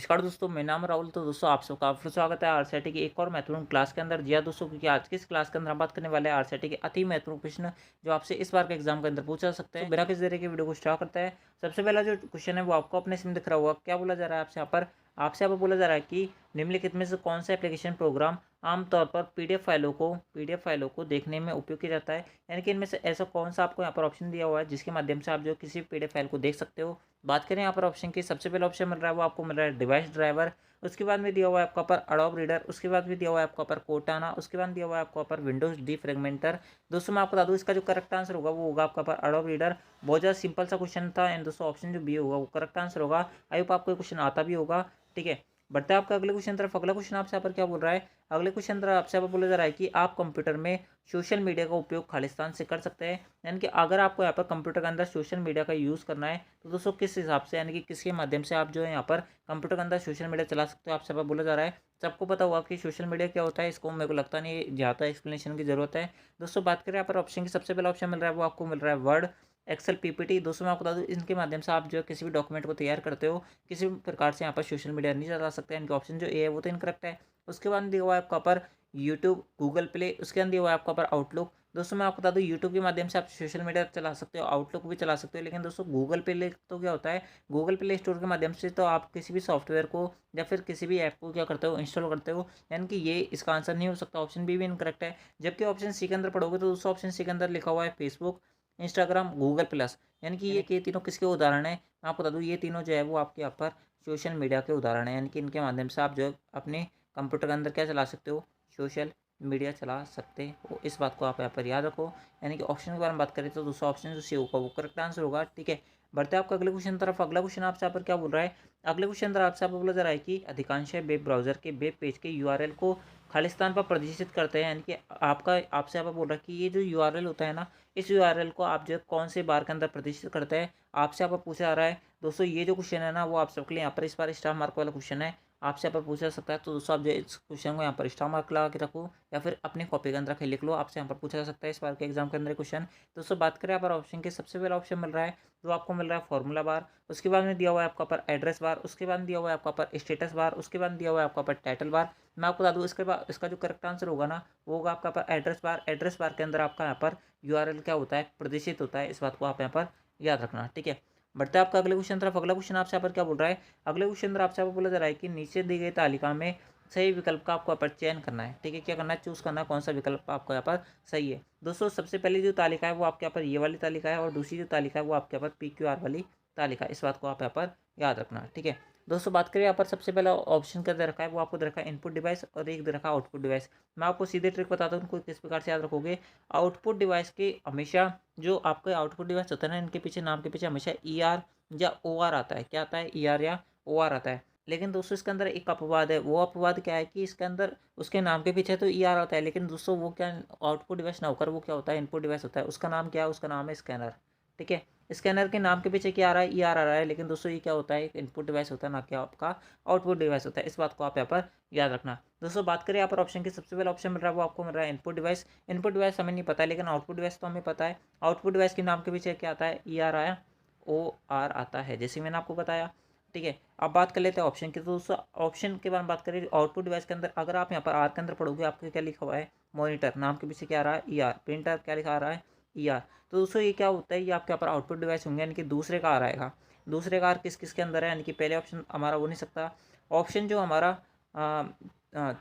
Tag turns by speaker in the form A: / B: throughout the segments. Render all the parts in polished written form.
A: नमस्कार दोस्तों, मेरा नाम राहुल। तो दोस्तों आप सबका फिर स्वागत है आरसीईटी की एक और महत्वपूर्ण क्लास के अंदर। जी हाँ दोस्तों, क्योंकि आज की इस क्लास के अंदर हम बात करने वाले हैं आरसीईटी के अति महत्वपूर्ण प्रश्न जो आपसे इस बार के एग्जाम के अंदर पूछा जा सकते हैं। तो बिना किसी देरी के वीडियो को स्टार्ट करता है। सबसे पहला जो क्वेश्चन है वो आपको अपने इसमें दिख रहा होगा। क्या बोला जा रहा है आपसे यहाँ पर बोला जा रहा है कि निम्नलिखित में से कौन सा एप्लीकेशन प्रोग्राम आमतौर पर पीडीएफ फाइलों को देखने में उपयोग किया जाता है। यानी कि इनमें से ऐसा कौन सा आपको यहाँ पर ऑप्शन दिया हुआ है जिसके माध्यम से आप जो किसी पीडीएफ फाइल को देख सकते हो। बात करें यहाँ पर ऑप्शन की, सबसे पहला ऑप्शन मिल रहा है वो आपको मिल रहा है डिवाइस ड्राइवर। उसके बाद में दिया हुआ है आपका पर अडोब रीडर। उसके बाद भी दिया हुआ है आपका पर कोर्टाना। उसके बाद दिया हुआ है आपका पर विंडोज डी फ्रेगमेंटर। दोस्तों मैं आपको बता दूं, इसका जो करेक्ट आंसर होगा वो होगा आपका पर अडोब रीडर। बहुत ज़्यादा सिंपल सा क्वेश्चन था एंड दोस्तों ऑप्शन जो बी होगा वो करेक्ट आंसर होगा। आई होप आपको क्वेश्चन आता भी होगा। ठीक है, बढ़ते हैं आपका अगले क्वेश्चन तरफ। अगला क्वेश्चन आपसे यहाँ पर क्या बोल रहा है, अगले क्वेश्चन तरफ आपसे यहाँ पर बोला जा रहा है कि आप कंप्यूटर में सोशल मीडिया का उपयोग खालिस्तान से कर सकते हैं। यानी कि अगर आपको यहाँ पर कंप्यूटर के अंदर सोशल मीडिया का यूज़ करना है तो दोस्तों किस हिसाब से, यानी कि किसके माध्यम से आप जो है यहाँ पर कंप्यूटर के अंदर सोशल मीडिया चला सकते हो, आपसे यहाँ पर बोला जा रहा है। सबको पता होगा कि सोशल मीडिया क्या होता है, इसको मेरे को लगता नहीं ज़्यादा एक्सप्लेनेशन की जरूरत है। दोस्तों बात करें यहाँ पर ऑप्शन की, सबसे पहला ऑप्शन मिल रहा है वो आपको मिल रहा है वर्ड, एक्सेल, पीपीटी। दोस्तों मैं आपको बता दूं, इनके माध्यम से आप जो है किसी भी डॉक्यूमेंट को तैयार करते हो, किसी भी प्रकार से यहाँ पर सोशल मीडिया नहीं चला सकते। इनके ऑप्शन जो ए है वो तो इनकरेक्ट है। उसके बाद दिया हुआ है आपका पर यूट्यूब, गूगल प्ले। उसके बाद दिया हुआ है आपका पर आउटलुक। दोस्तों मैं आपको बता दूं, यूट्यूब के माध्यम से आप सोशल मीडिया चला सकते हो, आउटलुक भी चला सकते हो। लेकिन दोस्तों गूगल प्ले तो क्या होता है, गूगल प्ले स्टोर के माध्यम से तो आप किसी भी सॉफ्टवेयर को या फिर किसी भी ऐप को क्या करते हो, इंस्टॉल करते हो। यानी कि ये इसका आंसर नहीं हो सकता। ऑप्शन बी भी इनकरेक्ट है। जबकि ऑप्शन सी के अंदर पढ़ोगे तो दोस्तों ऑप्शन सी के अंदर लिखा हुआ है फेसबुक, इंस्टाग्राम, गूगल प्लस। यानी कि ये तीनों किसके उदाहरण हैं, मैं आपको बता दूं ये तीनों जो है वो आपके यहाँ पर सोशल मीडिया के उदाहरण हैं। यानी कि इनके माध्यम से आप जो है अपने कंप्यूटर के अंदर क्या चला सकते हो, सोशल मीडिया चला सकते हो। इस बात को आप यहाँ पर याद रखो। यानी कि ऑप्शन के बारे में बात करें तो दूसरा ऑप्शन जो सी होगा वो करेक्ट आंसर होगा। ठीक है, बढ़ते हैं आपका अगले क्वेश्चन तरफ। अगला क्वेश्चन आपसे यहाँ पर क्या बोल रहा है, अगले क्वेश्चन तरफ आपसे यहाँ पर बोला जा रहा है कि अधिकांश वेब ब्राउजर के वेब पेज के यूआरएल को खालिस्तान पर प्रदर्शित करते हैं। यानी कि आपसे यहाँ पर बोल रहा है कि ये जो यूआरएल होता है ना, इस यूआरएल को आप जो है कौन से बार के अंदर प्रदर्शित करते हैं, आपसे यहाँ पर पूछा जा रहा है। दोस्तों ये जो क्वेश्चन है ना वो आप सबके लिए यहाँ पर इस बार स्टार मार्क वाला क्वेश्चन है, आपसे यहाँ पर पूछा जा सकता है। तो दोस्तों आप जो इस क्वेश्चन को यहाँ पर स्टार मार्क लगा के रखो या फिर अपनी कॉपी के अंदर रख लिख लो, आपसे यहाँ पर पूछा जा सकता है इस बार के एग्जाम के अंदर क्वेश्चन। दोस्तों बात करें यहाँ पर ऑप्शन के, सबसे पहला ऑप्शन मिल रहा है जो आपको मिल रहा है फॉर्मूला बार। उसके बाद में दिया हुआ है आपका पर एड्रेस बार। उसके बाद दिया हुआ है आपका पर स्टेटस बार। उसके बाद दिया हुआ है आपका पर टाइटल बार। मैं आपको बता दूँ इसके बाद इसका जो करेक्ट आंसर होगा ना वो होगा आपका पर एड्रेस बार। एड्रेस बार के अंदर आपका यहाँ पर यूआरएल क्या होता है, प्रदर्शित होता है। इस बात को आप यहाँ पर याद रखना। ठीक है, बढ़ता है आपका अगले क्वेश्चन तरफ। अगला क्वेश्चन आपसे यहाँ पर क्या बोल रहा है, अगले क्वेश्चन तरफ आपसे यहाँ पर बोला जा रहा है कि नीचे दी गई तालिका में सही विकल्प का आपको यहाँ पर चयन करना है। ठीक है, क्या करना है, चूज करना है कौन सा विकल्प आपको यहाँ पर सही है। दोस्तों सबसे पहली जो तालिका है वो आपके यहाँ पर ये वाली तालिका है और दूसरी जो तालिका है वो आपके यहाँ पर PQR वाली तालिका है। इस बात को आप यहाँ पर याद रखना। ठीक है, दोस्तों बात करें यहाँ पर सबसे पहला ऑप्शन क्या दे रखा है, वो आपको दे रखा है इनपुट डिवाइस और एक दे रखा है आउटपुट डिवाइस। मैं आपको सीधे ट्रिक बताता हूँ, किस प्रकार से याद रखोगे। आउटपुट डिवाइस के हमेशा जो आपका आउटपुट डिवाइस होता है ना, इनके पीछे नाम के पीछे हमेशा ER या OR आता है। क्या आता है, ER या OR आता है। लेकिन दोस्तों इसके अंदर एक अपवाद है। वो अपवाद क्या है कि इसके अंदर उसके नाम के पीछे तो ER आता है, लेकिन दोस्तों वो क्या आउटपुट डिवाइस ना होकर वो क्या होता है, इनपुट डिवाइस होता है। उसका नाम क्या है, उसका नाम है स्कैनर। ठीक है, स्कैनर के नाम के पीछे क्या आ रहा है, ER आ रहा है, लेकिन दोस्तों ये क्या होता है, एक इनपुट डिवाइस होता है, ना कि आपका आउटपुट डिवाइस होता है। इस बात को आप यहाँ पर याद रखना। दोस्तों बात करें यहाँ पर ऑप्शन की, सबसे पहला ऑप्शन मिल रहा है वो आपको मिल रहा है इनपुट डिवाइस। इनपुट डिवाइस हमें नहीं पता है, लेकिन आउटपुट डिवाइस तो हमें पता है। आउटपुट डिवाइस के नाम के पीछे क्या आता है, ER आया, OR आता है, जैसे मैंने आपको बताया। ठीक है, अब बात कर लेते हैं ऑप्शन की। तो दोस्तों ऑप्शन के बारे में बात करें, आउटपुट डिवाइस के अंदर अगर आप यहाँ पर R के अंदर पढ़ोगे, आपको क्या लिखा हुआ है, मॉनिटर। नाम के पीछे क्या आ रहा है, ER। प्रिंटर क्या लिखा आ रहा है, ER। तो दोस्तों ये क्या होता है, ये आपके यहाँ पर आउटपुट डिवाइस होंगे, यानी कि दूसरे का आ रहेगा। दूसरे का किस किस के अंदर है, यानी कि पहले ऑप्शन हमारा हो नहीं सकता। ऑप्शन जो हमारा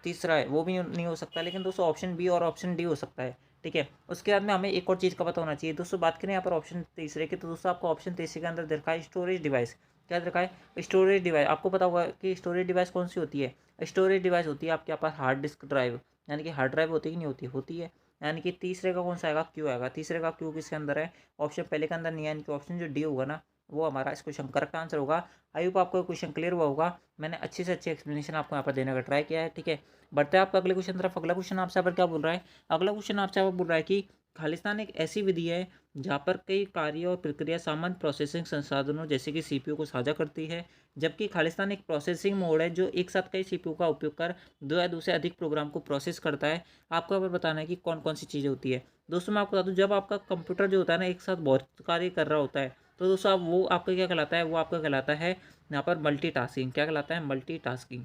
A: तीसरा है वो भी नहीं हो सकता, लेकिन दोस्तों ऑप्शन बी और ऑप्शन डी हो सकता है। ठीक है, उसके बाद में हमें एक और चीज़ का पता होना चाहिए। दोस्तों बात करें यहाँ पर ऑप्शन तीसरे की, तो दोस्तों आपको ऑप्शन तीसरे के अंदर देखा है स्टोरेज डिवाइस। क्या देखा है, स्टोरेज डिवाइस। आपको पता होगा कि स्टोरेज डिवाइस कौन सी होती है। स्टोरेज डिवाइस होती है आपके यहाँ पर हार्ड डिस्क ड्राइव, यानी कि हार्ड ड्राइव होती है कि नहीं होती, होती है। यानी कि तीसरे का कौन सा आएगा, क्यू आएगा। तीसरे का क्यू किसके अंदर है, ऑप्शन पहले के अंदर नहीं है, यानी कि ऑप्शन जो डी होगा ना वो हमारा इस क्वेश्चन करेक्ट आंसर होगा। आई होप आपको क्वेश्चन क्लियर हुआ होगा। मैंने अच्छी से अच्छी एक्सप्लेनेशन आपको यहाँ पर देने का ट्राई किया है। ठीक है, बढ़ते हैं आपका अगले क्वेश्चन तरफ। अगला क्वेश्चन आपसे यहाँ पर क्या बोल रहा है, अगला क्वेश्चन आपसे यहाँ पर बोल रहा है कि खालिस्तान एक ऐसी विधि है जहाँ पर कई कार्य और प्रक्रिया सामान्य प्रोसेसिंग संसाधनों जैसे कि CPU को साझा करती है, जबकि खालिस्तान एक प्रोसेसिंग मोड है जो एक साथ कई CPU का उपयोग कर दो या दो से अधिक प्रोग्राम को प्रोसेस करता है। आपको यहाँ पर बताना है कि कौन कौन सी चीज़ें होती है। दोस्तों मैं आपको बता दूँ, जब आपका कंप्यूटर जो होता है ना एक साथ बहुत कार्य कर रहा होता है, तो दोस्तों आप वो आपका क्या कहलाता है, वो आपका कहलाता है यहाँ पर मल्टीटास्किंग क्या कहलाता है, मल्टीटास्किंग।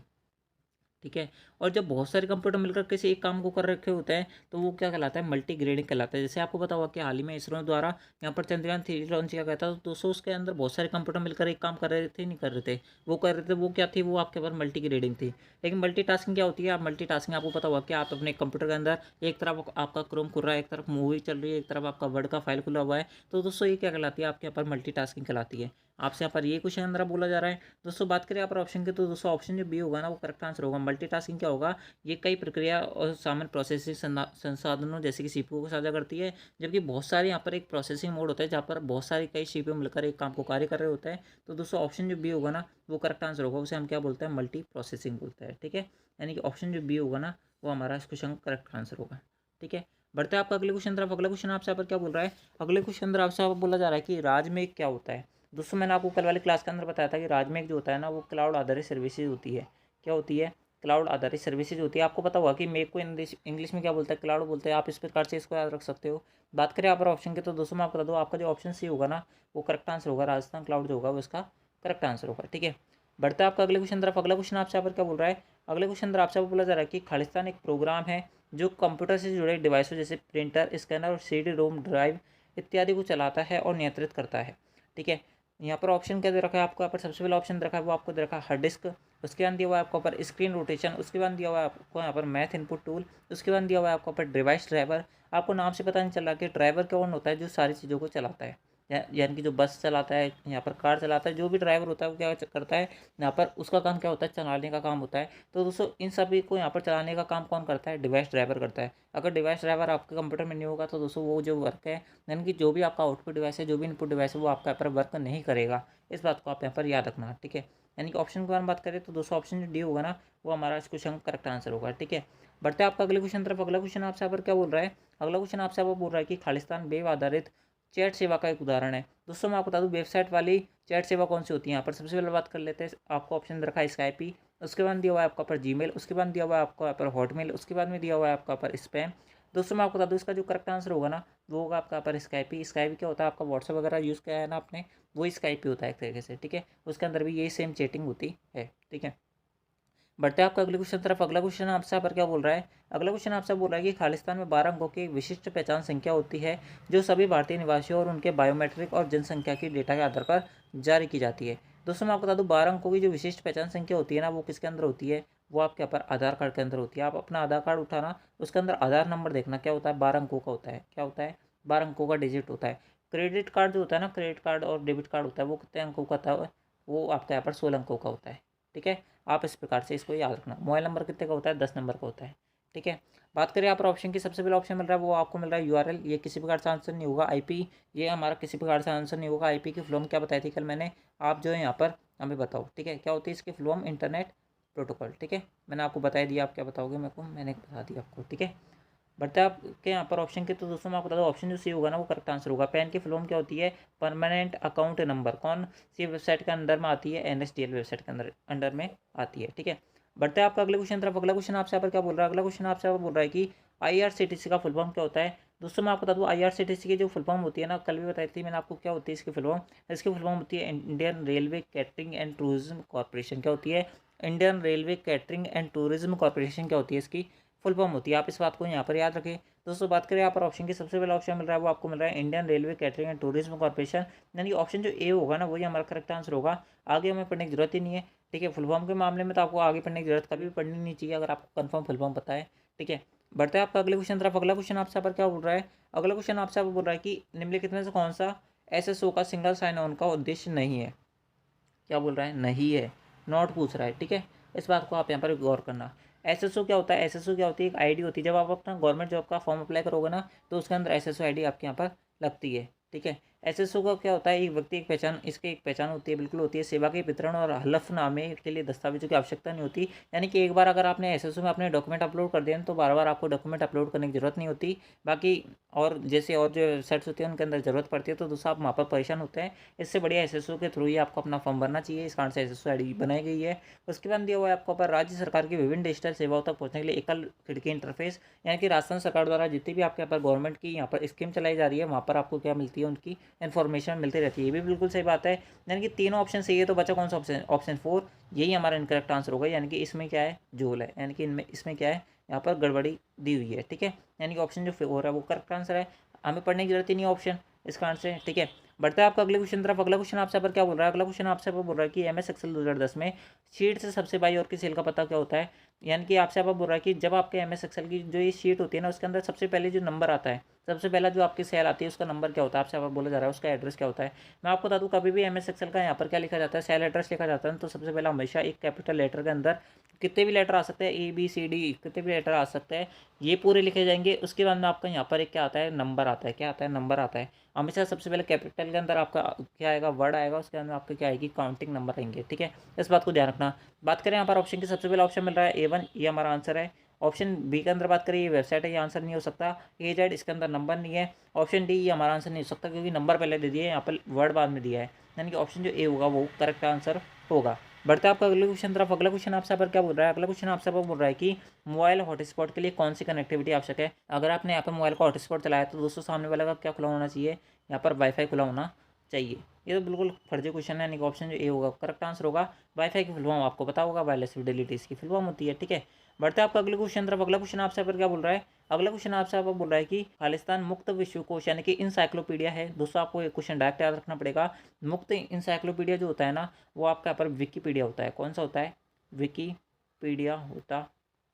A: ठीक है। और जब बहुत सारे कंप्यूटर मिलकर किसी एक काम को कर रखे होते हैं तो वो क्या कहलाता है, मल्टी ग्रेडिंग कहलाता है। जैसे आपको पता होगा कि हाल ही में इसरो द्वारा यहाँ पर चंद्रयान 3 लॉन्च किया गया था, तो दोस्तों उसके अंदर बहुत सारे कंप्यूटर मिलकर एक काम कर रहे थे, नहीं कर रहे थे, वो कर रहे थे, वो क्या थी, वो आपके पास मल्टी ग्रेडिंग थी। लेकिन मल्टीटास्किंग क्या होती है, आप मल्टीटास्किंग आपको पता होगा कि आप अपने कंप्यूटर के अंदर एक तरफ आपका क्रोम खुल रहा है, एक तरफ मूवी चल रही है, एक तरफ आपका वर्ड का फाइल खुला हुआ है, तो दोस्तों ये क्या कहलाती है, आपके यहाँ पर मल्टीटास्किंग कहलाती है। आपसे यहाँ पर ये क्वेश्चन अंदर बोला जा रहा है। दोस्तों बात करें यहाँ पर ऑप्शन की, तो दोस्तों ऑप्शन जो बी होगा ना वो करेक्ट आंसर होगा। मल्टीटास्किंग क्या होगा, ये कई प्रक्रिया और सामान्य प्रोसेसिंग संसाधनों जैसे कि सीपीयू को साझा करती है, जबकि बहुत सारे यहाँ पर एक प्रोसेसिंग मोड होता है जहाँ पर बहुत सारे कई सीपीयू मिलकर एक काम को कार्य कर रहे होते हैं। तो दोस्तों ऑप्शन जो बी होगा ना वो करेक्ट आंसर होगा, उसे हम क्या बोलते हैं, मल्टी प्रोसेसिंग बोलते हैं। ठीक है, यानी कि ऑप्शन जो बी होगा ना वो हमारा इस क्वेश्चन का करेक्ट आंसर होगा। ठीक है, बढ़ते हैं आपका अगले क्वेश्चन तरफ। अगला क्वेश्चन आपसे यहाँ पर क्या बोल रहा है, अगले क्वेश्चन अंदर आपसे बोला जा रहा है कि राजमेघ क्या होता है। दोस्तों मैंने आपको कल वाली क्लास के अंदर बताया था कि राजमेघ जो होता है ना वो क्लाउड आधारित सर्विसेज होती है। क्या होती है, क्लाउड आधारित सर्विसेज होती है। आपको पता होगा कि मेक को इंग्लिश में क्या बोलते हैं, क्लाउड बोलते हैं। आप इस प्रकार से इसको याद रख सकते हो। बात करें यहाँ पर ऑप्शन की, तो दोस्तों मैं आपको बता दूँ, आपका जो ऑप्शन सी होगा ना वो करेक्ट आंसर होगा। राजस्थान क्लाउड जो होगा वो इसका करेक्ट आंसर होगा। ठीक है, बढ़ते हैं आपका अगले क्वेश्चन तरफ। अगला क्वेश्चन आपसे यहाँ पर क्या बोल रहा है, अगले क्वेश्चन अंदर आपसे बोला जा रहा है कि खालिस्तान एक प्रोग्राम है जो कंप्यूटर से जुड़े डिवाइसों जैसे प्रिंटर, स्कैनर और CD रोम ड्राइव इत्यादि को चलाता है और नियंत्रित करता है। ठीक है, यहाँ पर ऑप्शन क्या दे रखा है आपको, यहाँ पर सबसे पहला ऑप्शन दे रखा है वो आपको दे रखा है हार्ड डिस्क, उसके बाद दिया हुआ है आपको ऊपर स्क्रीन रोटेशन, उसके बाद दिया हुआ है आपको यहाँ पर मैथ इनपुट टूल, उसके बाद दिया हुआ है आपको ऊपर डिवाइस ड्राइवर। आपको नाम से पता नहीं चल रहा कि ड्राइवर कौन होता है, जो सारी चीज़ों को चलाता है, यानी कि जो बस चलाता है, यहाँ पर कार चलाता है, जो भी ड्राइवर होता है वो क्या करता है, यहाँ पर उसका काम क्या होता है, चलाने का काम होता है। तो दोस्तों इन सभी को यहाँ पर चलाने का काम कौन करता है, डिवाइस ड्राइवर करता है। अगर डिवाइस ड्राइवर आपके कंप्यूटर में नहीं होगा तो दोस्तों वो जो वर्क है, यानी कि जो भी आपका आउटपुट डिवाइस है, जो भी इनपुट डिवाइस है, वो आपका यहाँ पर वर्क नहीं करेगा। इस बात को आप यहाँ पर याद रखना। ठीक है, यानी कि ऑप्शन के बारे में बात करें तो दोस्तों ऑप्शन जो डी होगा ना वो हमारा इस क्वेश्चन का करेक्ट आंसर होगा। ठीक है, बढ़ते हैं आपका अगले क्वेश्चन तरफ। अगला क्वेश्चन आपसे यहाँ पर क्या बोल रहा है, अगला क्वेश्चन आपसे यहाँ पर बोल रहा है कि खालिस्तान वेब आधारित चैट सेवा का एक उदाहरण है। दोस्तों मैं आपको बता दूं वेबसाइट वाली चैट सेवा कौन सी होती है। यहाँ पर सबसे पहले बात कर लेते हैं, आपको ऑप्शन रखा है स्काइपी, उसके बाद दिया हुआ है आपका पर जीमेल, उसके बाद दिया हुआ है आपका पर हॉटमेल, उसके बाद में दिया हुआ है आपका पर स्पैम। दोस्तों मैं आपको बता दूं इसका जो करेक्ट आंसर होगा ना वो होगा आपका पर स्काइपी। स्काइपी क्या होता है, आपका व्हाट्सएप वगैरह यूज़ किया है ना आपने, वही स्काइपी होता है एक तरीके से। ठीक है, उसके अंदर भी यही सेम चैटिंग होती है। ठीक है, बढ़ते हैं आपका अगले क्वेश्चन तरफ। अगला क्वेश्चन आपसे पर क्या बोल रहा है, अगला क्वेश्चन आपसे बोल रहा है कि खालिस्तान में 12 अंकों की एक विशिष्ट पहचान संख्या होती है जो सभी भारतीय निवासियों और उनके बायोमेट्रिक और जनसंख्या की डेटा के आधार पर जारी की जाती है। दोस्तों मैं आपको बता दूं 12 अंकों की जो विशिष्ट पहचान संख्या होती है ना वो किसके अंदर होती है, वो आपके यहाँ पर आधार कार्ड के अंदर होती है। आप अपना आधार कार्ड उठाना, उसके अंदर आधार नंबर देखना, क्या होता है, 12 अंकों का होता है। क्या होता है, 12 अंकों का डिजिट होता है। क्रेडिट कार्ड जो होता है ना, क्रेडिट कार्ड और डेबिट कार्ड होता है, वो कितने अंकों का था, वो आपके यहाँ पर 16 अंकों का होता है। ठीक है, आप इस प्रकार से इसको याद रखना। मोबाइल नंबर कितने का होता है, 10 नंबर का होता है। ठीक है, बात करें यहाँ पर ऑप्शन की, सबसे पहला ऑप्शन मिल रहा है वो आपको मिल रहा है यूआरएल, ये किसी प्रकार से आंसर नहीं होगा। आईपी, ये हमारा किसी प्रकार से आंसर नहीं होगा। आईपी की फुल क्या बताई थी कल मैंने, आप जो है यहाँ पर हमें बताओ। ठीक है, क्या होती है इसकी फुल इंटरनेट प्रोटोकॉल। ठीक है, मैंने आपको बता दिया, आप क्या बताओगे मेरे को, मैंने बता दिया आपको। ठीक है, बढ़ते हैं आपके यहाँ पर ऑप्शन के, तो दोस्तों मैं आपको बता दूँ ऑप्शन जो सी होगा ना वो करेक्ट आंसर होगा। पैन की फुल क्या होती है, परमानेंट अकाउंट नंबर। कौन सी वेबसाइट के अंदर में आती है, NSDL वेबसाइट के अंडर में आती है। ठीक है, बढ़ते हैं आपका अगले क्वेश्चन तरफ। अगला क्वेश्चन आपसे यहाँ पर क्या बोल रहा है, अगला क्वेश्चन आपसे यहाँ पर बोल रहा है कि IRCTC का फुल फॉर्म क्या होता है। दोस्तों मैं आपको बता दूँ IRCTC की जो फुल फॉर्म होती है ना, कल भी बताई थी मैंने आपको क्या होती है इसकी फुल फॉर्म। इसकी फुल फॉर्म होती है Indian railway catering and tourism corporation. क्या होती है, Indian railway catering and tourism corporation क्या होती है इसकी फुल फॉर्म होती है। आप इस बात को यहाँ पर याद रखें। दोस्तों बात करें यहाँ पर ऑप्शन की, सबसे पहला ऑप्शन मिल रहा है वो आपको मिल रहा है Indian railway catering and tourism corporation, यानी कि ऑप्शन जो ए होगा ना वही हमारा करेक्ट आंसर होगा। आगे हमें पढ़ने की जरूरत ही नहीं है। ठीक है, फुल फॉर्म के मामले में तो आपको आगे पढ़ने की जरूरत कभी भी पढ़नी नहीं चाहिए अगर आपको कंफर्म फुल फॉर्म पता है। ठीक है, बढ़ते हैं आपका अगले क्वेश्चन तरफ। अगला क्वेश्चन आपसे पर क्या बोल रहा है, अगला क्वेश्चन आपसे बोल रहा है कि निम्नलिखित में से कौन सा SSO का सिंगल साइन ऑन का उद्देश्य नहीं है। क्या बोल रहा है, नहीं है, नॉट पूछ रहा है। ठीक है, इस बात को आप यहाँ पर गौर करना। SSO क्या होता है, SSO क्या होती है, एक आईडी होती है। जब आप अपना गवर्नमेंट जॉब का फॉर्म अप्लाई करोगे ना तो उसके अंदर SSO आईडी आपके यहाँ पर लगती है। ठीक है, SSO का क्या होता है, एक व्यक्ति एक पहचान, इसकी एक पहचान होती है, बिल्कुल होती है। सेवा के वितरण और हलफनामे के लिए दस्तावेजों की आवश्यकता नहीं होती, यानी कि एक बार अगर आपने SSO में अपने डॉक्यूमेंट अपलोड कर दिए तो बार बार आपको डॉक्यूमेंट अपलोड करने की जरूरत नहीं होती। बाकी और जैसे और जो वेबसाइट्स होती है उनके अंदर जरूरत पड़ती है तो दोस्तों आप वहाँ पर परेशान होते हैं। इससे बढ़िया SSO के थ्रू ही आपको अपना फॉर्म भरना चाहिए, इस कारण से SSO आईडी बनाई गई है। उसके बाद दिया हुआ है आपको पर राज्य सरकार की विभिन्न डिजिटल सेवाओं तक पहुंचने के लिए एकल खिड़की इंटरफेस, यानी कि राजस्थान सरकार द्वारा जितनी भी आपके यहाँ पर गवर्नमेंट की यहाँ पर स्कीम चलाई जा रही है वहाँ पर आपको क्या मिलती है, उनकी इन्फॉर्मेशन मिलती रहती है। ये भी बिल्कुल सही बात है, यानी कि तीनों ऑप्शन सही है। तो बचा कौन सा ऑप्शन? ऑप्शन 4, यही हमारा इनकरेक्ट आंसर होगा। यानी कि इसमें क्या है? झोल है, यानी कि इनमें इसमें क्या है? यहाँ पर गड़बड़ी दी हुई है, ठीक है। यानी कि ऑप्शन जो 4 है वो करेक्ट आंसर है। हमें पढ़ने की जरूरत ही नहीं है ऑप्शन इसका आंसर, ठीक है। बढ़ता है आपका अगले क्वेश्चन तरफ। अगला क्वेश्चन आपसे पर क्या बोल रहा है? अगला क्वेश्चन आपसे पर बोल रहा है कि एमएस एक्सेल 2010 में शीट से सबसे बाई और की सेल का पता क्या होता है। यानी कि आपसे बोल रहा है कि जब आपके एमएस एक्सेल की जो ये शीट होती है ना, उसके अंदर सबसे पहले जो नंबर आता है, सबसे पहला जो आपकी सेल आती है उसका नंबर क्या होता है, आपसे बोला जा रहा है उसका एड्रेस क्या होता है। मैं आपको बता दूं, कभी भी एमएस एक्सेल का यहाँ पर क्या लिखा जाता है, सेल एड्रेस लिखा जाता है, तो सबसे पहला हमेशा एक कैपिटल लेटर के अंदर कितने भी लेटर आ सकते हैं, ABCD कितने भी लेटर आ सकते हैं, ये पूरे लिखे जाएंगे। उसके बाद में आपका यहाँ पर एक क्या आता है? नंबर आता है। क्या आता है? नंबर आता है। हमेशा सबसे पहले कैपिटल के अंदर आपका क्या आएगा? वर्ड आएगा, उसके अंदर आपका क्या आएगी? काउंटिंग नंबर आएंगे, ठीक है। इस बात को ध्यान रखना। बात करें यहाँ पर ऑप्शन की, सबसे पहला ऑप्शन मिल रहा है A1, ये हमारा आंसर है। ऑप्शन बी के अंदर बात करें, ये वेबसाइट है, ये आंसर नहीं हो सकता। AZ, इसके अंदर नंबर नहीं है। ऑप्शन डी, ये हमारा आंसर नहीं हो सकता क्योंकि नंबर पहले दे दिए, यहाँ पर वर्ड बाद में दिया है। यानी कि ऑप्शन जो ए होगा वो करेक्ट आंसर होगा। बढ़ते आपका अगले क्वेश्चन तरफ। अगला क्वेश्चन आपसे पर क्या बोल रहा है? अगला क्वेश्चन आपसे पर बोल रहा है कि मोबाइल हॉटस्पॉट के लिए कौन सी कनेक्टिविटी आवश्यक है। अगर आपने यहाँ पर मोबाइल का हॉटस्पॉट चलाया तो दोस्तों सामने वाला का क्या खुला होना चाहिए? यहाँ पर वाईफाई खुला होना चाहिए। ये तो बिल्कुल फर्जी क्वेश्चन है, यानी कि ऑप्शन जो ए होगा करेक्ट आंसर होगा। वाईफाई की फुल फॉर्म आपको पता होगा, वायरलेस फिडेलिटी इसकी फुल फॉर्म होती है, ठीक है। बढ़ते आपका अगले क्वेश्चन तरफ। अगला क्वेश्चन आपसे पर क्या बोल रहा है? अगला क्वेश्चन आपसे आप बोल रहा है कि खालिस्तान मुक्त विश्वकोश यानी कि इंसाइक्लोपीडिया है। दोस्तों आपको एक क्वेश्चन डायरेक्ट याद रखना पड़ेगा। मुक्त इंसाइक्लोपीडिया जो होता है ना, वो आपका यहाँ पर विकीपीडिया होता है। कौन सा होता है? विकीपीडिया होता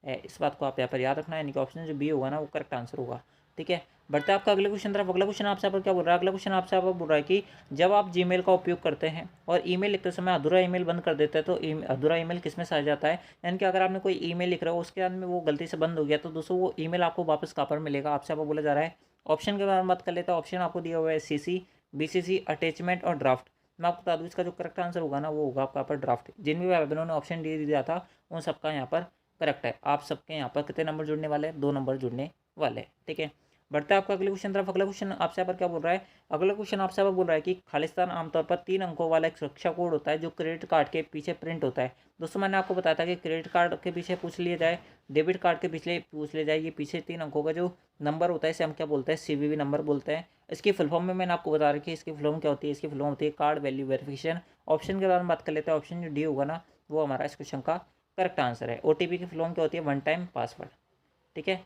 A: है। इस बात को आप यहाँ पर याद रखना है, यानी कि ऑप्शन जो बी होगा ना वो करेक्ट आंसर होगा, ठीक है। बढ़ता है आपका अगले क्वेश्चन तरफ। अगला क्वेश्चन आपसे पर क्या बोल रहा है? अगला क्वेश्चन आपसे बोल रहा है कि जब आप जीमेल का उपयोग करते हैं और ईमेल लिखते समय अधूरा ईमेल बंद कर देते हैं तो अधूरा ईमेल किसमें से आ जाता है। यानी कि अगर आपने कोई ईमेल लिख रहा हो उसके बाद में वो गलती से बंद हो गया तो दोस्तों वो ईमेल आपको वापस कहाँ पर मिलेगा, आपसे आपको बोला जा रहा है। ऑप्शन के बारे में बात कर लेते हैं। ऑप्शन आपको दिया हुआ है CC, BCC, अटैचमेंट और ड्राफ्ट। मैं आपको बता दूँ इसका जो करेक्ट आंसर होगा ना वो होगा आपका पर ड्राफ्ट। जिन भी भाई बहनों ने ऑप्शन डी दिया था उन सबका यहाँ पर करेक्ट है। आप सबके यहाँ पर कितने नंबर जुड़ने वाले हैं? 2 नंबर जुड़ने वाले, ठीक है। बढ़ता है आपका अगले क्वेश्चन तरफ। अगला क्वेश्चन आपसे पर क्या बोल रहा है? अगला क्वेश्चन आपसे बोल रहा है कि खालिस्तान आमतौर पर 3 अंकों वाला एक सुरक्षा कोड होता है जो क्रेडिट कार्ड के पीछे प्रिंट होता है। दोस्तों मैंने आपको बताया था कि क्रेडिट कार्ड के पीछे पूछ लिया जाए, डेबिट कार्ड के पीछे पूछ लिया जाए, ये पीछे 3 अंकों का जो नंबर होता है इसे हम क्या बोलते हैं? CVV नंबर बोलते हैं। इसकी फुल फॉर्म में मैंने आपको बता रखी है, इसकी फुल फॉर्म क्या होती है? इसकी फुल फॉर्म होती है कार्ड वैल्यू वेरिफिकेशन। ऑप्शन के बारे में बात कर लेते हैं। ऑप्शन जो डी होगा ना वो हमारा इस क्वेश्चन का करेक्ट आंसर है। OTP की फुल फॉर्म क्या होती है? 1 टाइम पासवर्ड, ठीक है।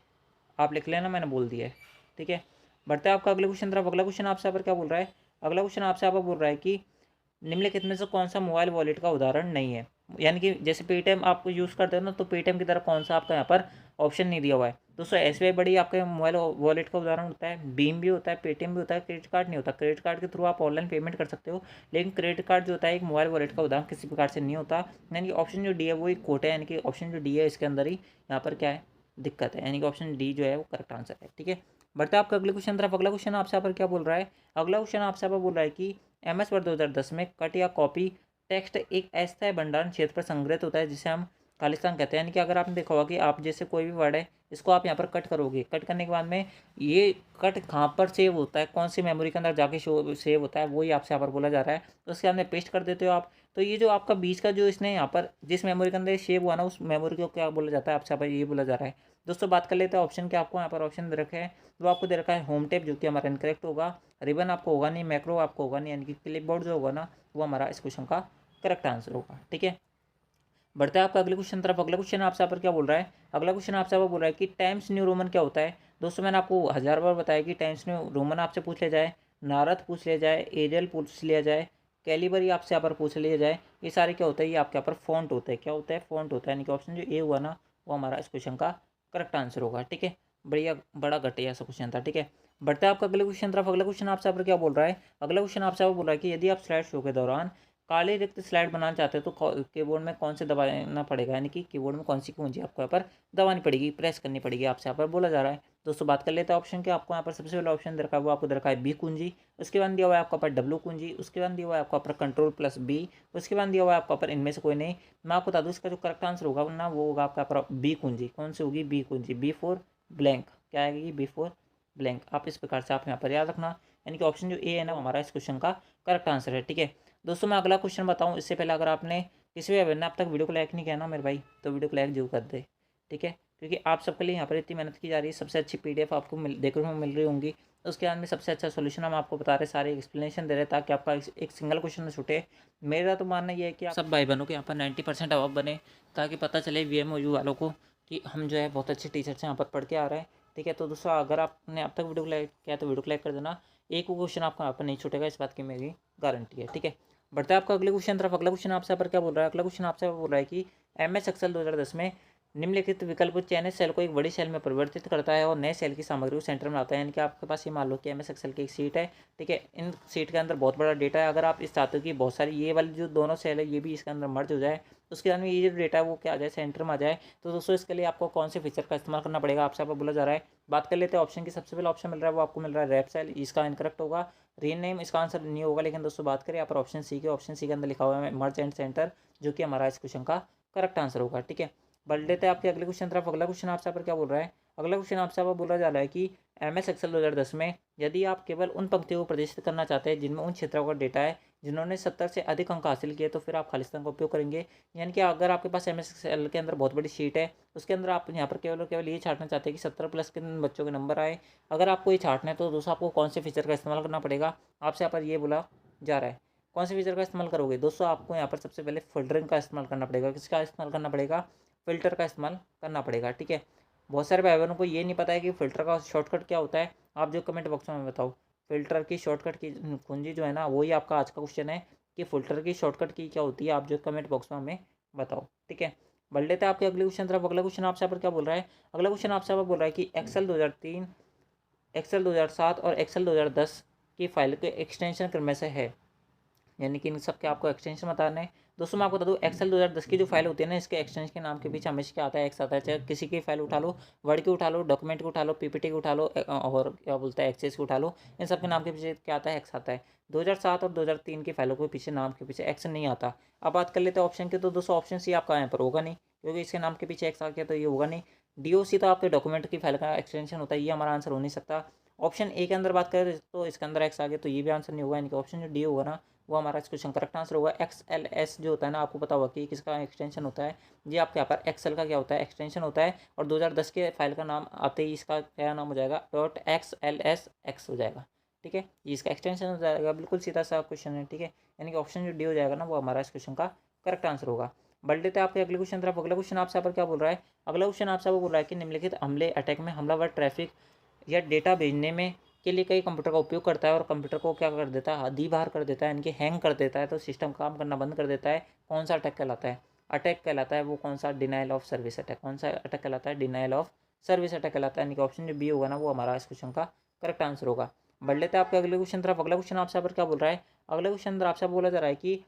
A: आप लिख लेना, मैंने बोल दिया है, ठीक है। बढ़ते हैं आपका अगले क्वेश्चन तरफ। अगला क्वेश्चन आपसे पर क्या बोल रहा है? अगला क्वेश्चन आपसे बोल रहा है कि निम्नलिखित में से कौन सा मोबाइल वॉलेट का उदाहरण नहीं है। यानी कि जैसे पेटीएम आप यूज़ करते हो ना, तो पेटीएम की तरह कौन सा आपका यहाँ पर ऑप्शन नहीं दिया हुआ है। दोस्तों SBI बड़ी आपके मोबाइल वॉलेट का उदाहरण होता है, भीम भी होता है, पेटीएम भी होता है, क्रेडिट कार्ड नहीं होता। क्रेडिट कार्ड के थ्रू आप ऑनलाइन पेमेंट कर सकते हो, लेकिन क्रेडिट कार्ड जो होता है एक मोबाइल वॉलेट का उदाहरण किसी प्रकार से नहीं होता। यानी कि ऑप्शन जो डी है वो एक खोट है, यानी कि ऑप्शन जो डी है इसके अंदर ही यहाँ पर क्या है? दिक्कत है, यानी कि ऑप्शन डी जो है वो करेक्ट आंसर है, ठीक है। बढ़ते आपका अगले क्वेश्चन तरफ। अगला क्वेश्चन आपसे पर क्या बोल रहा है? अगला क्वेश्चन आपसे बोल रहा है कि MS वर्ड 2010 में कट या कॉपी टेक्स्ट एक अस्थायी भंडारण क्षेत्र पर संग्रहित होता है जिसे हम खालिस्तान कहते हैं। यानी कि अगर आपने देखा होगा कि आप जैसे कोई भी वर्ड है इसको आप यहाँ पर कट करोगे, कट करने के बाद में ये कट कहाँ पर सेव होता है, कौन सी मेमोरी के अंदर जाके सेव होता है, वही आपसे यहाँ पर बोला जा रहा है। तो उसके बाद में पेस्ट कर देते हो आप, तो ये जो आपका बीच का जो इसने यहाँ पर जिस मेमोरी के अंदर सेव हुआ ना उस मेमोरी को क्या बोला जाता है, आपसे यहाँ पर ये बोला जा रहा है। दोस्तों बात कर लेते हैं ऑप्शन के। आपको यहाँ पर ऑप्शन दे रखे हैं, तो आपको दे रखा है होम टेप जो कि हमारा इनकरेक्ट होगा, रिबन आपको होगा नहीं, मैक्रो आपको होगा नहीं, यानी कि क्लिप बोर्ड जो होगा ना वो हमारा इस क्वेश्चन का करेक्ट आंसर होगा, ठीक है। बढ़ता है आपका अगले क्वेश्चन तरफ। अगला क्वेश्चन आपसे यहाँ पर क्या बोल रहा है? अगला क्वेश्चन आपसे बोल रहा है कि टाइम्स न्यू रोमन क्या होता है। दोस्तों मैंने आपको 1000 बार बताया कि टाइम्स न्यू रोमन आपसे पूछ लिया जाए, नारद पूछ लिया जाए, एरियल पूछ लिया जाए, कैलिबरी आपसे यहाँ पर पूछ लिया जाए, ये सारे क्या होता है? ये आपके यहाँ पर फॉन्ट होता है। क्या होता है? फॉन्ट होता है, यानी कि ऑप्शन जो ए हुआ ना वो हमारा इस क्वेश्चन का करेक्ट आंसर होगा, ठीक है। बढ़िया बड़ा घटिया सा क्वेश्चन था, ठीक है। बढ़ता है आपका अगले क्वेश्चन तरफ। अगला क्वेश्चन आपसे यहाँ पर क्या बोल रहा है? अगला क्वेश्चन आपसे यहाँ पर बोल रहा है कि यदि आप स्लाइड शो के दौरान काले रिक्त स्लाइड बनाना चाहते हो तो कीबोर्ड में कौन से दबाना पड़ेगा, यानी कि कीबोर्ड में कौन सी कुंजी आपको यहाँ पर दबानी पड़ेगी, प्रेस करनी पड़ेगी, आपसे यहाँ पर बोला जा रहा है। दोस्तों बात कर लेते हैं ऑप्शन के। आपको यहाँ पर सबसे पहला ऑप्शन दरकार वो आपको दरकार है बी कुंजी, उसके बाद दिया हुआ है आपको पर W कुंजी, उसके बाद दिया हुआ है आपको पर Ctrl+B, उसके बाद दिया हुआ है आपको पर इनमें से कोई नहीं। मैं आपको बता दूँ इसका जो करेक्ट आंसर होगा ना वो होगा आपका पर बी कुंजी। कौन सी होगी? बी कुंजी, B4 ब्लैंक। क्या आएगी? B4 blank. आप इस प्रकार से आप यहाँ पर याद रखना, यानी कि ऑप्शन जो ए है ना हमारा इस क्वेश्चन का करेक्ट आंसर है, ठीक है। दोस्तों मैं अगला क्वेश्चन बताऊं इससे पहले अगर आपने किसी भी ने अब तक वीडियो को लाइक नहीं किया ना मेरे भाई, तो वीडियो को लाइक जरूर कर दे, ठीक है। क्योंकि आप सबके लिए यहाँ पर इतनी मेहनत की जा रही है, सबसे अच्छी PDF आपको देखने को मिल रही होंगी, उसके बाद में सबसे अच्छा सोल्यूशन हम आपको बता रहे हैं, सारे एक्सप्लेनेशन दे रहे हैं ताकि आपका एक सिंगल क्वेश्चन न छूटे। मेरा तो मानना ये है कि आप सब भाई बहनों के यहाँ पर 90% अबव बने, ताकि पता चले VMOU वालों को कि हम जो है बहुत अच्छे टीचर से यहाँ पर पढ़ के आ रहे हैं। ठीक है, तो दोस्तों अगर आपने अब तक वीडियो को लाइक किया तो वीडियो को लाइक कर देना, एक वो क्वेश्चन आपका यहाँ पर नहीं छूटेगा, इस बात की मेरी गारंटी है। ठीक है, बढ़ता है आपका अगले क्वेश्चन तरफ। अगला क्वेश्चन आपसे यहाँ पर क्या बोल रहा है, अगला क्वेश्चन आपसे बोल रहा है कि MS एक्सेल 2010 में निम्नलिखित विकल्प चयनित सेल को एक बड़ी सेल में परिवर्तित करता है और नए सेल की सामग्री को सेंटर में लाता है। यानी कि आपके पास ये मान लो कि MS एक्सेल की एक सीट है। ठीक है, इन सीट के अंदर बहुत बड़ा डेटा है। अगर आप इस चाहते हो कि बहुत सारी ये वाली जो दोनों सेल है ये भी इसके अंदर मर्ज हो जाए, उसके बाद में ये जो डेटा है वो क्या आ जाए, सेंटर में आ जाए, तो दोस्तों इसके लिए आपको कौन से फीचर का इस्तेमाल करना पड़ेगा, आपसे बोला जा रहा है। बात कर लेते हैं ऑप्शन की। सबसे पहले ऑप्शन मिल रहा है वो आपको मिल रहा है रैप सेल, इसका इनकरेक्ट होगा। रीनेम इसका आंसर नहीं होगा। लेकिन दोस्तों बात करें यहाँ पर ऑप्शन सी के, ऑप्शन सी के अंदर लिखा हुआ है मर्ज एंड सेंटर, जो कि हमारा इस क्वेश्चन का करेक्ट आंसर होगा। ठीक है, बढ़ लेते हैं आपके अगले क्वेश्चन तरफ। अगला क्वेश्चन आपसे पर क्या बोल रहा है, अगला क्वेश्चन आपसे बोला जा रहा है कि MS एक्सेल 2010 में यदि आप केवल उन पंक्तियों को प्रदर्शित करना चाहते हैं जिनमें उन क्षेत्रों का डेटा है जिन्होंने 70 से अधिक अंक हासिल किए, तो फिर आप खाली स्थान का उपयोग करेंगे। यानी कि अगर आपके पास MS एक्सेल के अंदर बहुत बड़ी शीट है, उसके अंदर आप यहाँ पर केवल ये छांटना चाहते हैं कि 70+ के बच्चों के नंबर आए, अगर आपको ये छांटना है तो दोस्तों आपको कौन से फीचर का इस्तेमाल करना पड़ेगा, आपसे यहाँ पर ये बोला जा रहा है। कौन से फीचर का इस्तेमाल करोगे दोस्तों, आपको यहाँ पर सबसे पहले फिल्टरिंग का इस्तेमाल करना पड़ेगा। किसका इस्तेमाल करना पड़ेगा, फिल्टर का इस्तेमाल करना पड़ेगा। ठीक है, बहुत सारे भाई बहनों को ये नहीं पता है कि फ़िल्टर का शॉर्टकट क्या होता है। आप जो कमेंट बॉक्स में बताओ, फ़िल्टर की शॉर्टकट की कुंजी जो है ना, वही आपका आज का क्वेश्चन है कि फ़िल्टर की शॉर्टकट की क्या होती है, आप जो कमेंट बॉक्स में हमें बताओ। ठीक है, बढ़ लेते हैं आपके अगले क्वेश्चन तरफ। अगला क्वेश्चन आपसे यहाँ पर क्या बोल रहा है, अगला क्वेश्चन आपसे यहाँ पर बोल रहा है कि एक्सेल 2003, एक्सेल 2007 और एक्सेल 2010 की फाइल के एक्सटेंशन क्रम में से है। यानी कि इन सब के आपको एक्सटेंशन बताना है। दोस्तों मैं आपको बता दूँ, एक्सेल 2010 की जो फाइल होती है ना, इसके एक्सटेंशन के नाम के पीछे हमेशा क्या आता है, एक्स आता है। चाहे किसी की फाइल उठा लो, वर्ड की उठा लो, डॉक्यूमेंट की उठा लो, PPT की उठा लो, और क्या बोलता है एक्सेस की उठा लो, इन सब के नाम के पीछे क्या आता है, एक्स आता है। 2007 और 2003 की फाइलों के पीछे नाम के पीछे एक्स नहीं आता। अब बात कर लेते हैं ऑप्शन की, तो दोस्तों ऑप्शन सी आपका यहाँ पर होगा नहीं, क्योंकि इसके नाम के पीछे एक्स आ गया तो ये होगा नहीं। DOC तो आपके डॉक्यूमेंट की फाइल का एक्सटेंशन होता है, ये हमारा आंसर हो नहीं सकता। ऑप्शन ए के अंदर बात करें तो इसके अंदर एक्स आ गया तो ये भी आंसर नहीं होगा। यानी कि ऑप्शन जो डी होगा ना, वो हमारा इस क्वेश्चन करेक्ट आंसर होगा। XLS जो होता है ना, आपको पता होगा कि किसका एक्सटेंशन होता है, ये आपके यहाँ पर एक्सेल का क्या होता है, एक्सटेंशन होता है। और 2010 के फाइल का नाम आते ही इसका क्या नाम हो जाएगा, .XLSX हो जाएगा। ठीक है, ये इसका एक्सटेंशन हो जाएगा। बिल्कुल सीधा सा क्वेश्चन है। ठीक है, यानी कि ऑप्शन जो डी हो जाएगा ना, वो हमारा इस क्वेश्चन का करेक्ट आंसर होगा। बढ़ लेते हैं आपके अगले क्वेश्चन तरफ। अगला क्वेश्चन आपसे यहाँ पर क्या बोल रहा है, अगला क्वेश्चन आपसे बोल रहा है कि निम्नलिखित हमले अटैक में हमलावर ट्रैफिक या डेटा भेजने में के लिए कई कंप्यूटर का उपयोग करता है और कंप्यूटर को क्या कर देता है, दी बाहर कर देता है, यानी कि हैंग कर देता है, तो सिस्टम काम करना बंद कर देता है। कौन सा अटैक कहलाता है, अटैक कहलाता है वो कौन सा, डिनाइल ऑफ सर्विस अटैक। कौन सा अटैक कहलाता है, डिनाइल ऑफ सर्विस अटैक कहलाता है। यानी कि ऑप्शन जो बी होगा ना, वो हमारा इस क्वेश्चन का करेक्ट आंसर होगा। बढ़ लेते हैं आपके अगले क्वेश्चन तरफ। अगला क्वेश्चन आपसे पर क्या बोल रहा है, अगले क्वेश्चन अंदर आपसे बोला जा रहा है कि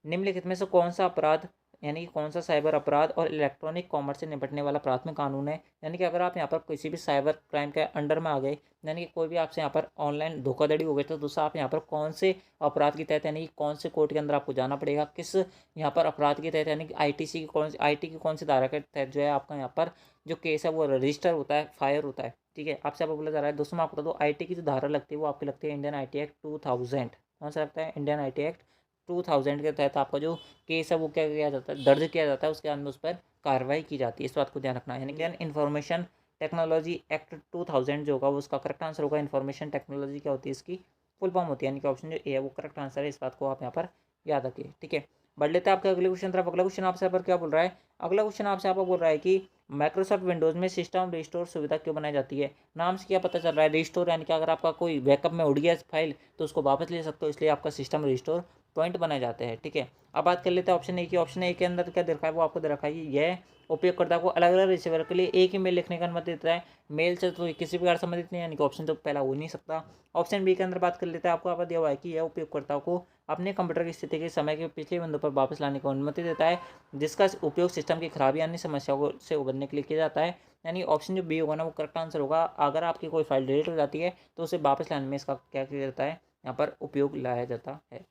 A: निम्नलिखित में से कौन सा अपराध, यानी कि कौन सा साइबर अपराध और इलेक्ट्रॉनिक कॉमर्स से निपटने वाला प्राथमिक कानून है। यानी कि अगर आप यहाँ पर किसी भी साइबर क्राइम के अंडर में आ गए, यानी कि कोई भी आपसे यहाँ पर ऑनलाइन धोखाधड़ी हो गई, तो दूसरा आप यहाँ पर कौन से अपराध के तहत, यानी कि कौन से कोर्ट के अंदर आपको जाना पड़ेगा, किस यहाँ पर अपराध के तहत, यानी कि ITC की कौन सी, IT की कौन सी धारा के तहत जो है आपका यहाँ पर जो केस है वो रजिस्टर होता है, फायर होता है। ठीक है, आपसे आपको बोला जा रहा है। दोस्तों मैं आपको बता दूँ, IT की जो धारा लगती है वो आपकी लगती है इंडियन IT एक्ट 2000। कौन सा लगता है, इंडियन IT एक्ट 2000 के तहत आपका जो केस है वो क्या किया जाता है, दर्ज किया जाता है, उसके बाद में उस पर कार्रवाई की जाती है। इस बात को ध्यान रखना है। यानी इंडियन इन्फॉर्मेशन टेक्नोलॉजी एक्ट 2000 जो होगा वो उसका करेक्ट आंसर होगा। इन्फॉर्मेशन टेक्नोलॉजी क्या होती है, इसकी फुल फॉर्म होती है। यानी कि ऑप्शन जो ए है वो करेक्ट आंसर है। इस बात को आप यहाँ पर याद रखिए। ठीक है, बढ़ लेते हैं आपके अगले क्वेश्चन तरफ। अगला क्वेश्चन आपसे यहाँ पर क्या बोल रहा है, अगला क्वेश्चन आपसे यहाँ पर बोल रहा है कि माइक्रोसॉफ्ट विंडोज़ में सिस्टम रिस्टोर सुविधा क्यों बनाई जाती है। नाम से क्या पता चल रहा है, रिस्टोर, यानी कि अगर आपका कोई बैकअप में उड़ गया फाइल तो उसको वापस ले सकते हो, इसलिए आपका सिस्टम रिस्टोर पॉइंट बनाए जाते हैं। ठीक है, अब बात कर लेते हैं ऑप्शन ए की। ऑप्शन ए के अंदर क्या दे रखा है, वो आपको दे रखा है कि यह उपयोगकर्ता को अलग अलग रिसीवर के लिए एक ही मेल लिखने का अनुमति देता है। मेल से तो किसी प्रकार संबंधित नहीं है, यानी कि ऑप्शन तो पहला हो नहीं सकता। ऑप्शन बी के अंदर बात कर लेते हैं, आपको यहाँ पर दिया हुआ है कि यह उपयोगकर्ता को अपने कंप्यूटर की स्थिति के समय के पिछले बिंदु पर वापस लाने की अनुमति देता है, जिसका उपयोग सिस्टम की खराबी अन्य समस्याओं से उबरने के लिए किया जाता है। यानी ऑप्शन जो बी होगा ना, वो करेक्ट आंसर होगा। अगर आपकी कोई फाइल डिलीट हो जाती है तो उसे वापस लाने में इसका क्या किया जाता है, यहाँ पर उपयोग लाया जाता है।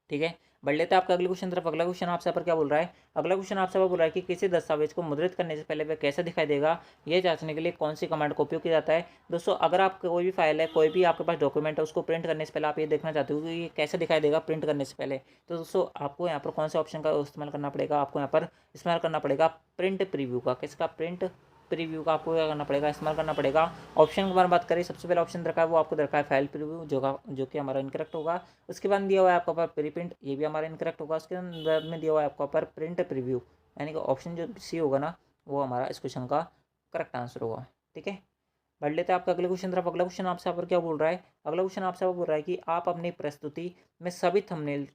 A: ठीक है, बढ़ लेते हैं आपका अगले क्वेश्चन तरफ। अगला क्वेश्चन आपसे पर क्या बोल रहा है, अगला क्वेश्चन आपसे बोल रहा है कि किसी दस्तावेज को मुद्रित करने से पहले वह कैसा दिखाई देगा, यह जांचने के लिए कौन सी कमांड का उपयोग किया जाता है। दोस्तों अगर आप कोई भी फाइल है, कोई भी आपके पास डॉक्यूमेंट है, उसको प्रिंट करने से पहले आप ये देखना चाहते हो कि ये कैसे दिखाई देगा प्रिंट करने से पहले, तो दोस्तों आपको यहाँ पर कौन से ऑप्शन का इस्तेमाल करना पड़ेगा, आपको यहाँ पर इस्तेमाल करना पड़ेगा प्रिंट प्रीव्यू का। किसका, प्रिंट प्रीव्यू का आपको क्या करना पड़ेगा, इस्तेमाल करना पड़ेगा। ऑप्शन के बारे में बात करें, सबसे पहला ऑप्शन रखा है वो आपको रखा है फाइल प्रीव्यू, जो कि हमारा इनकरेक्ट होगा। उसके बाद दिया हुआ है आपका पर प्री प्रिंट, ये भी हमारा इनकरेक्ट होगा। उसके बाद में दिया हुआ है आपका पर प्रिंट प्रीव्यू, यानी कि ऑप्शन जो सी होगा ना वो हमारा इस क्वेश्चन का करेक्ट आंसर होगा। ठीक है, बढ़ लेते हैं आपका अगले क्वेश्चन तरफ। अगला क्वेश्चन आपसे यहाँ पर क्या बोल रहा है, अगला क्वेश्चन आपसे बोल रहा है कि आप अपनी प्रस्तुति में सभी थंबनेल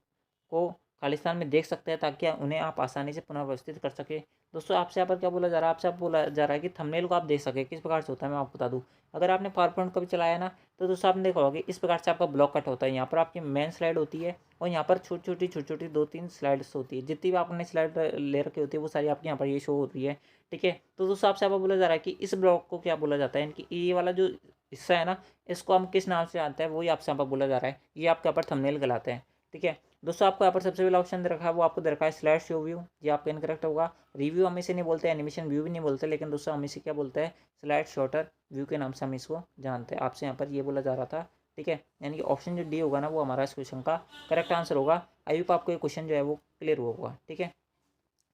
A: को खालिस्तान में देख सकते हैं ताकि उन्हें आप आसानी से पुनर्व्यवस्थित कर सके। दोस्तों आपसे यहाँ पर क्या बोला जा रहा है, आपसे आप बोला जा रहा है कि थंबनेल को आप देख सके। किस प्रकार से होता है मैं आपको बता दूँ। अगर आपने पावरपॉइंट कभी चलाया ना तो दोस्तों आपने देखा होगा कि इस प्रकार से आपका ब्लॉक कट होता है। यहाँ पर आपकी मेन स्लाइड होती है और यहाँ पर छोटी छोटी 2-3 स्लाइड्स होती है। जितनी भी आपने स्लाइड ले रखी होती है वो सारी आपकी यहाँ पर ये शो होती है। ठीक है, तो दोस्तों आपसे यहाँ पर बोला जा रहा है कि इस ब्लॉक को क्या बोला जाता है, इनकी ये वाला जो हिस्सा है ना इसको हम किस नाम से जानते हैं, वही आपसे यहाँ पर बोला जा रहा है। ये आपके यहाँ पर थंबनेल कहलाते हैं। ठीक है दोस्तों, आपको यहाँ पर सबसे पहला ऑप्शन दे रखा है वो आपको दे रखा है स्लाइड शो व्यू, ये आपका इनकरेक्ट होगा। रिव्यू हम इसे नहीं बोलते, एनिमेशन व्यू भी नहीं बोलते, लेकिन दोस्तों हम इसे क्या बोलते हैं, स्लाइड शॉर्टर व्यू के नाम से हम इसको जानते हैं। आपसे यहाँ पर ये बोला जा रहा था। ठीक है, यानी कि ऑप्शन जो डी होगा ना वो हमारा इस क्वेश्चन का करेक्ट आंसर होगा। आई होप आपको ये क्वेश्चन जो है वो क्लियर हुआ होगा। ठीक है,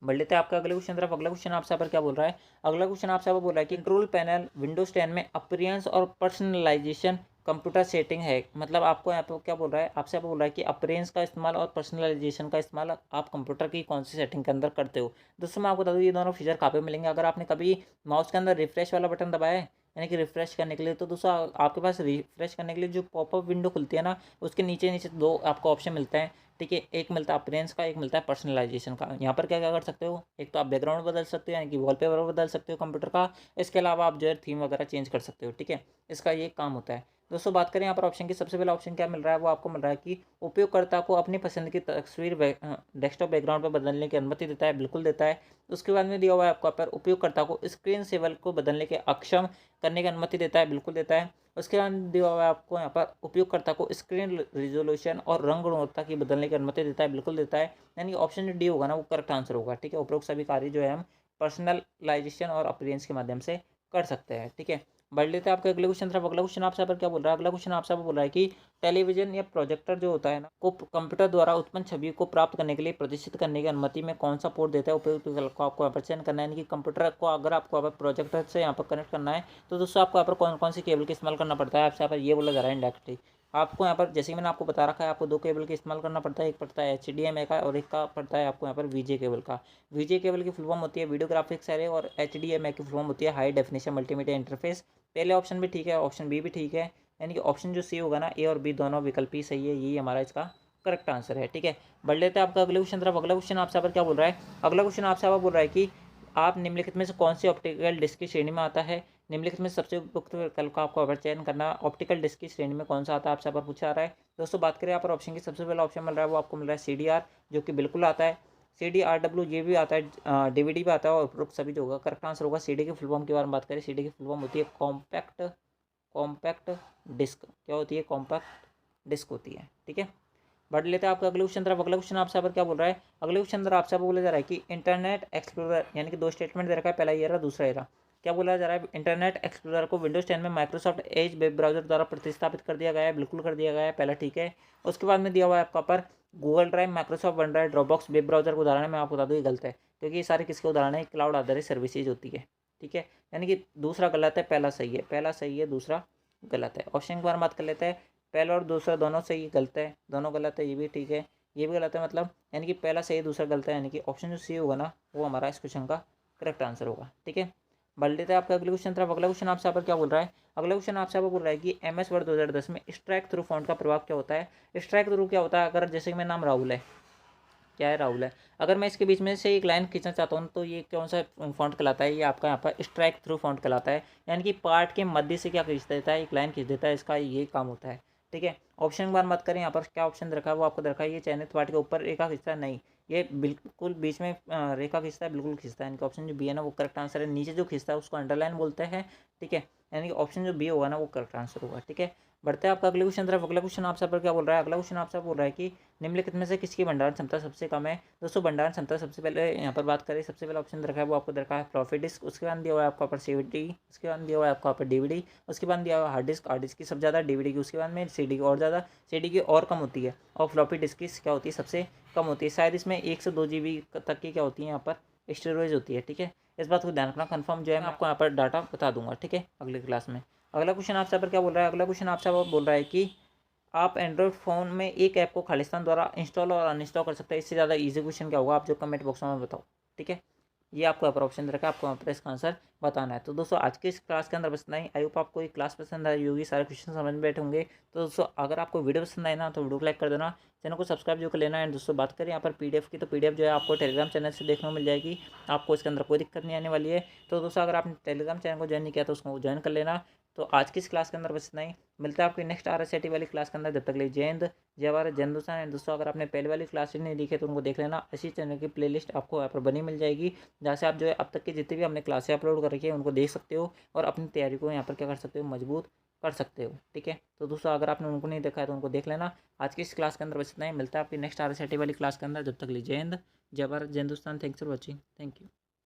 A: बढ़ लेते हैं आपका अगले क्वेश्चन तरफ। अगला क्वेश्चन आपसे यहाँ पर क्या बोल रहा है, अगला क्वेश्चन आपसे बोल रहा है कि कंट्रोल पैनल विंडोज 10 में अपीयरेंस और पर्सनलाइजेशन कंप्यूटर सेटिंग है। मतलब आपको यहाँ पे क्या बोल रहा है, आपसे यहाँ पे बोल रहा है कि अपीयरेंस का इस्तेमाल और पर्सनलाइजेशन का इस्तेमाल आप कंप्यूटर की कौन सी सेटिंग के अंदर करते हो। दोस्तों मैं आपको बता दूँ ये दोनों फीचर कहाँ पे मिलेंगे। अगर आपने कभी माउस के अंदर रिफ्रेश वाला बटन दबाया है यानी कि रिफ्रेश करने के लिए, तो दोस्तों आपके पास रिफ्रेश करने के लिए जो पॉपअप विंडो खुलती है ना उसके नीचे नीचे दो आपको ऑप्शन मिलते हैं। ठीक है, एक मिलता है अपीयरेंस का, एक मिलता है पर्सनलाइजेशन का। यहाँ पर क्या क्या कर सकते हो, एक तो आप बैकग्राउंड बदल सकते हो यानी कि वॉलपेपर बदल सकते हो कंप्यूटर का। इसके अलावा आप जो है थीम वगैरह चेंज कर सकते हो। ठीक है, इसका ये काम होता है। दोस्तों बात करें यहाँ पर ऑप्शन की, सबसे पहला ऑप्शन क्या मिल रहा है वो आपको मिल रहा है कि उपयोगकर्ता को अपनी पसंद की तस्वीर डेस्कटॉप बैकग्राउंड पर बदलने की अनुमति देता है, बिल्कुल देता है। उसके बाद में दिया हुआ है आपको पर उपयोगकर्ता को स्क्रीन सेवर को बदलने के अक्षम करने की अनुमति देता है, बिल्कुल देता है। उसके बाद दिया हुआ है आपको यहाँ पर उपयोगकर्ता को स्क्रीन रिजोल्यूशन और रंग गुणवत्ता की बदलने की अनुमति देता है, बिल्कुल देता है। यानी कि ऑप्शन जो डी होगा ना वो करेक्ट आंसर होगा। ठीक है, उपरोक्त सभी कार्य जो है हम पर्सनलाइजेशन और अपीयरेंस के माध्यम से कर सकते हैं। ठीक है, बढ़ लेते हैं आपके अगले क्वेश्चन तरफ। अगला क्वेश्चन आपसे पर क्या बोल रहा है, अगला क्वेश्चन आपसे बोल रहा है कि टेलीविजन या प्रोजेक्टर जो होता है ना को कंप्यूटर द्वारा उत्पन्न छवि को प्राप्त करने के लिए प्रदर्शित करने की अनुमति में कौन सा पोर्ट देता है। उपयुक्त विकल्प को आपको यहाँ पर चयन करना है। यानी कि कंप्यूटर को अगर आपको यहाँ पर प्रोजेक्टर से यहाँ पर कनेक्ट करना है तो दोस्तों आपको यहाँ पर कौन कौन सी केबल का इस्तेमाल करना पड़ता है, आपसे यहाँ पर ये बोला जा रहा है इंडायरेक्टली। आपको यहाँ पर जैसे कि मैंने आपको बता रखा है आपको दो केबल का इस्तेमाल करना पड़ता है, एक पड़ता है HDMI का और एक का पड़ता है आपको यहाँ पर VGA केबल का। VGA केबल की फुल फॉर्म होती है वीडियो ग्राफिक्स एरे और HDMI की फुल फॉर्म होती है हाई डेफिनेशन मल्टीमीडिया इंटरफेस। पहले ऑप्शन भी ठीक है, ऑप्शन बी भी ठीक है, यानी कि ऑप्शन जो सी होगा ना ए और बी दोनों विकल्प ही सही है, यही हमारा इसका करेक्ट आंसर है। ठीक है, बढ़ लेते हैं आपका अगले क्वेश्चन तरफ। अगला क्वेश्चन आपसे पर क्या बोल रहा है, अगला क्वेश्चन आपसे आप बोल रहा है कि आप निम्नलिखित में से कौन सी ऑप्टिकल डिस्क की श्रेणी में आता है। निम्नलिखित में सबसे उपयुक्त विकल्प का आपको चयन करना, ऑप्टिकल डिस्क की श्रेणी में कौन सा आता है आपसे पर पूछा रहा है। दोस्तों बात करें यहाँ पर ऑप्शन की, सबसे पहला ऑप्शन मिल रहा है वो आपको मिल रहा है CDR, जो कि बिल्कुल आता है। CDRW ये भी आता है, DVD भी आता है और उपरोक्त सभी जो होगा करेक्ट आंसर होगा। CD की फुल फॉर्म के बारे में बात करें, CD की फुल फॉर्म होती है कॉम्पैक्ट डिस्क। क्या होती है, कॉम्पैक्ट डिस्क होती है। ठीक है, बढ़ लेते हैं आपका अगले क्वेश्चन तरफ। अगला क्वेश्चन आपसे पर क्या बोल रहा है, अगले क्वेश्चन तरफ आपसे बोला जा रहा है कि इंटरनेट एक्सप्लोरर, यानी कि दो स्टेटमेंट दे रखा है, पहला ये रहा दूसरा ये रहा। क्या बोला जा रहा है, इंटरनेट एक्सप्लोरर को विंडोज 10 में माइक्रोसॉफ्ट एज वेब ब्राउजर द्वारा प्रतिस्थापित कर दिया गया है, बिल्कुल कर दिया गया है, पहला ठीक है। उसके बाद में दिया हुआ है आपका पर Google drive, Microsoft one drive, Dropbox web browser का उदाहरण है। मैं आपको बता दूँ ये गलत है, क्योंकि ये सारे किसके उदाहरण है, क्लाउड आधारित सर्विसेज होती है। ठीक है, यानी कि दूसरा गलत है, पहला सही है, पहला सही है, दूसरा गलत है। ऑप्शन के बारे में बात कर लेते हैं, पहला और दूसरा दोनों सही गलत है, दोनों गलत है, ये भी ठीक है, ये भी गलत है। मतलब यानी कि पहला सही दूसरा गलत है, यानी कि ऑप्शन जो सी होगा ना वो हमारा इस क्वेश्चन का करेक्ट आंसर होगा। ठीक है, बढ़ लेते हैं आपका अगले क्वेश्चन तरफ। अगला क्वेश्चन आपसे पर क्या बोल रहा है, अगला क्वेश्चन आपसे बोल रहा है कि MS वर्ड 2010 में स्ट्राइक थ्रू फॉन्ट का प्रभाव क्या होता है। स्ट्राइक थ्रू क्या होता है, अगर जैसे कि मेरा नाम राहुल है, क्या है राहुल है, अगर मैं इसके बीच में से एक लाइन खींचना चाहता हूँ तो ये कौन सा फॉन्ट कहलाता है, ये आपका यहाँ पर स्ट्राइक थ्रू फॉन्ट कहलाता है। यानी कि पार्ट के मध्य से क्या खींच देता है, एक लाइन खींच देता है, इसका ये काम होता है। ठीक है, ऑप्शन की बात करें, यहाँ पर क्या ऑप्शन रखा है वो आपको रखा है, ये चयनित पार्ट के ऊपर रेखा खींचता है, नहीं ये बिल्कुल बीच में रेखा खींचता है, बिल्कुल खींचता है। इनका ऑप्शन जो बी है ना वो करेक्ट आंसर है। नीचे जो खींचता है उसको अंडरलाइन बोलते हैं। ठीक है, यानी कि ऑप्शन जो बी होगा ना वो करेक्ट आंसर होगा। ठीक है, बढ़ते हैं आपका अगले क्वेश्चन तरफ। अगला क्वेश्चन आपसे पर क्या बोल रहा है, अगला क्वेश्चन आपसे बोल रहा है कि निम्नलिखित में से किसकी भंडारण क्षमता सबसे कम है। दोस्तों भंडारण क्षमता सबसे पहले यहाँ पर बात करें, सबसे पहला ऑप्शन रखा है वो आपको रखा है फ्लॉपी डिस्क, उसके बाद दिया हुआ है आपका पर CVD, उसके बाद दिया हुआ है आपका पर DVD, उसके बाद दिया हुआ हार्ड डिस्क की सबसे ज़्यादा, DVD की उसके बाद में CD की और ज़्यादा, CD की और कम होती है और फ्लॉपी डिस्क की क्या होती है सबसे कम होती है। शायद इसमें 1 से 2 GB तक की क्या होती है यहाँ पर स्टेरॉइड होती है, ठीक है। इस बात को ध्यान रखना, कंफर्म जो है मैं आपको यहाँ पर डाटा बता दूंगा, ठीक है, अगली क्लास में। अगला क्वेश्चन आपसे यहाँ पर क्या बोल रहा है, अगला क्वेश्चन आपसे बोल रहा है कि आप एंड्रॉइड फ़ोन में एक ऐप को खालिस्तान द्वारा इंस्टॉल और अनइंस्टॉल कर सकते हैं। इससे ज़्यादा इजी क्वेश्चन क्या होगा, आप जो कमेंट बॉक्स में बताओ, ठीक है। ये आपको यहाँ पर ऑप्शन दे रखा है, आपको यहाँ पर इसका आंसर बताना है। तो दोस्तों आज की इस क्लास के अंदर बस इतना ही। आई होप आपको ये क्लास पसंद आई होगी, सारे क्वेश्चन समझ में बैठे होंगे। तो दोस्तों अगर आपको वीडियो पसंद आए ना तो वीडियो को लाइक कर देना, चैनल को सब्सक्राइब जो कर लेना। एंड दोस्तों बात करें यहाँ पर पीडीएफ की, तो पीडीएफ जो है आपको टेलीग्राम चैनल से देखने को मिल जाएगी, आपको इसके अंदर कोई दिक्कत नहीं आने वाली है। तो दोस्तों अगर आपने टेलीग्राम चैनल को ज्वाइन नहीं किया तो उसको ज्वाइन कर लेना। तो आज की इस क्लास के अंदर बस इतना ही, मिलता है आपकी नेक्स्ट RSIT वाली क्लास के अंदर। जब तक ले जय हिंद, जय भारत, जय हिंदुस्तान। एंड दोस्तों अगर आपने पहले वाली क्लास नहीं देखी तो उनको देख लेना, इसी चैनल की प्लेलिस्ट आपको यहाँ पर बनी मिल जाएगी, जहाँ से आप जो है अब तक की जितनी भी हमने क्लासें अपलोड कर रखी है उनको देख सकते हो और अपनी तैयारी को यहाँ पर क्या कर सकते हो, मजबूत कर सकते हो, ठीक है। तो दोस्तों अगर आपने उनको नहीं देखा है तो उनको देख लेना। आज की इस क्लास के अंदर बस इतना ही, मिलता है आपकी नेक्स्ट RSIT वाली क्लास के अंदर। जब तक ले जय हिंद, जय भारत, जय Hindustan. Thanks for watching, thank you.